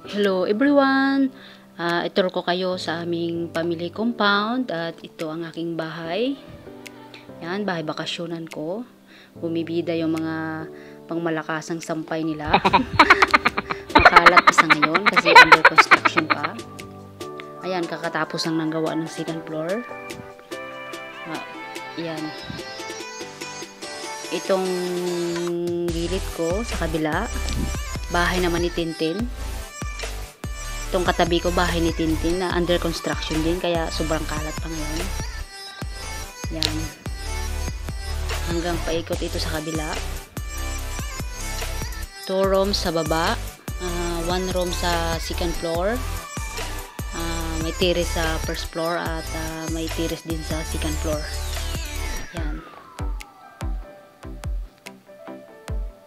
Hello everyone! Ituro ko kayo sa aming family compound at ito ang aking bahay. Yan, bahay bakasyonan ko. Bumibida yung mga pangmalakasang sampay nila. Makalat pa sa ngayon kasi under construction pa. Ayan, kakatapos ang nanggawa ng second floor. Yan. Itong gilid ko sa kabila, bahay naman ni Tintin. Itong katabi ko, bahay ni Tintin na under construction din, kaya sobrang kalat pa ngayon. Yan. Hanggang paikot ito sa kabila. 2 rooms sa baba, 1 room sa second floor, may terrace sa first floor at may terrace din sa second floor. Yan.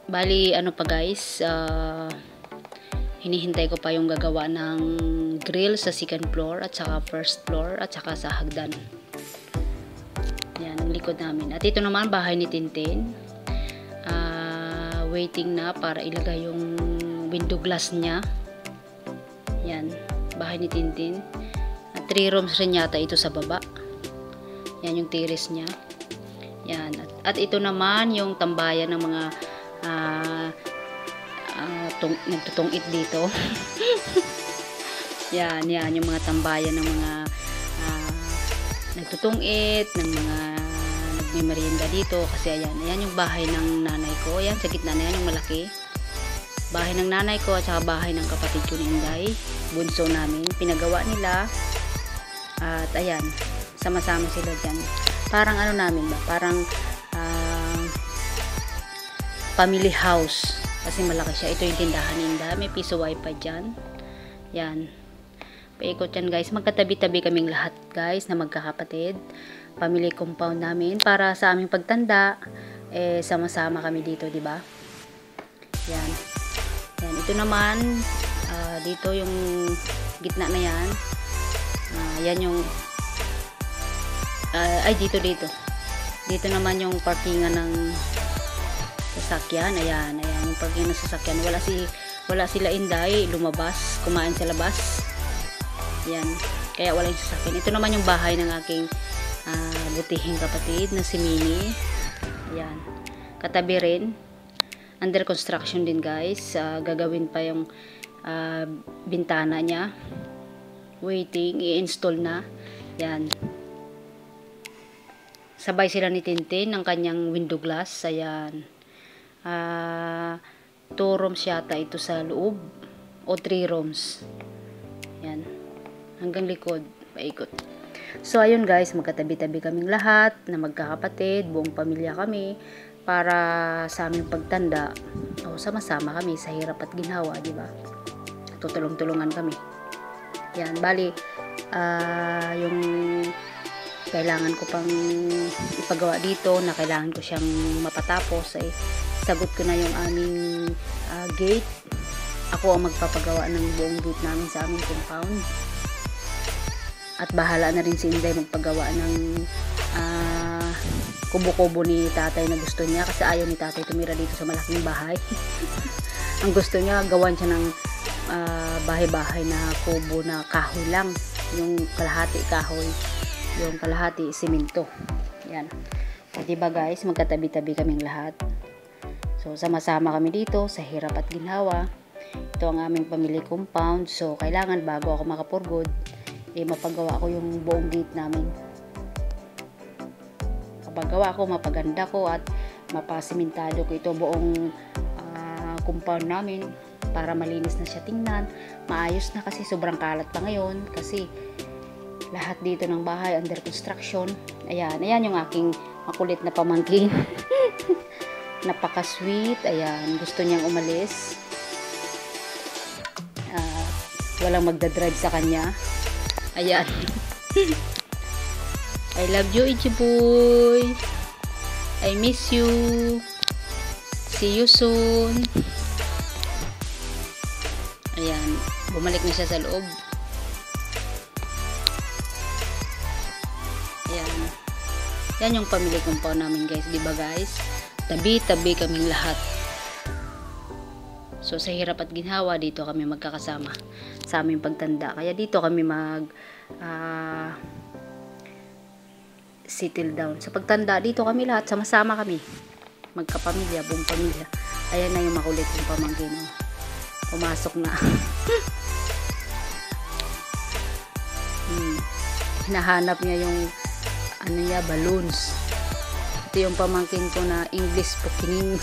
Bali, ano pa guys, hinihintay ko pa yung gagawa ng grill sa second floor at saka first floor at saka sa hagdan. Yan, ang likod namin. At ito naman, bahay ni Tintin. Waiting na para ilagay yung window glass niya. Yan, bahay ni Tintin. 3 rooms rin yata ito sa baba. Yan yung terrace niya. Yan. At ito naman yung tambayan ng mga nagtutungit dito. yan yung mga tambayan ng mga nagtutungit, ng mga nagmimerienda dito. Kasi ayan yung bahay ng nanay ko. Ayan, sa gitna na yan yung malaki. Bahay ng nanay ko at saka bahay ng kapatid ko ni Inday. Bunso namin. Pinagawa nila. At ayan, sama-sama sila dyan. Parang ano namin ba? Parang family house. Kasi malaki siya. Ito yung tindahan ni Inday. May piso wifi dyan. Yan. Paikot yan guys. Magkatabi-tabi kaming lahat guys na magkakapatid. Family compound namin. Para sa aming pagtanda, sama-sama kami dito, di ba? Yan. Yan. Ito naman, dito yung gitna na yan. Yan yung dito. Dito naman yung parkingan ng sasakyan. Ayan yung parkingan ng sasakyan. Wala sila Inday, lumabas, kumain sa labas. Yan. Kaya wala yung sasakyan. Ito naman yung bahay ng aking butihing kapatid na si Mini. Ayan. Katabi rin. Under construction din guys. Gagawin pa yung bintana niya. Waiting. I-install na. Yan. Sabay sila ni Tintin ng kanyang window glass. Ayan. 2 rooms yata ito sa loob. O 3 rooms. Yan. Hanggang likod. Paikot. So, ayun guys. Magkatabi-tabi kaming lahat na magkakapatid. Buong pamilya kami. Para sa aming pagtanda. O, sama-sama kami sa hirap at ginhawa. Diba? Tutulong-tulungan kami. Yan. Bali, yung kailangan ko pang ipagawa dito na kailangan ko siyang mapatapos ay sagot ko na yung aming gate. Ako ang magpapagawa ng buong gate namin sa aming compound. At bahala na rin si Inday magpagawa ng kubo-kubo ni tatay na gusto niya kasi ayaw ni tatay tumira dito sa malaking bahay. Ang gusto niya, gawan siya ng bahay-bahay na kubo na kahoy lang. Yung kalahati kahoy, yung kalahati simento. Yan. So, diba guys, magkatabi-tabi kaming lahat. So, sama-sama kami dito sa hirap at ginhawa. Ito ang aming family compound. So, kailangan bago ako makapurgod, mapagawa ko yung buong gate namin. Kapagawa ko, mapaganda ko at mapasimentado ko ito buong compound namin para malinis na siya tingnan. Maayos na kasi sobrang kalat pa ngayon kasi lahat dito ng bahay under construction. Ayan yung aking makulit na pamangkin. Napaka-sweet. Ayan, gusto niyang umalis. Walang magdadrive sa kanya. Ayan. I love you, Ichiboy. I miss you. See you soon. Ayan, bumalik na siya sa loob. Ayan. Yan yung family compound namin guys, di ba guys? Tabi-tabi kaming lahat. So sa hirap at ginhawa, dito kami magkakasama sa aming pagtanda. Kaya dito kami settle down. Sa pagtanda, dito kami lahat, sama-sama kami. Magkapamilya, buong pamilya. Ayan na yung makulit yung pamangkin. Pumasok na. Hinahanap niya yung balloons. Ito yung pamangkin ko na English pokining.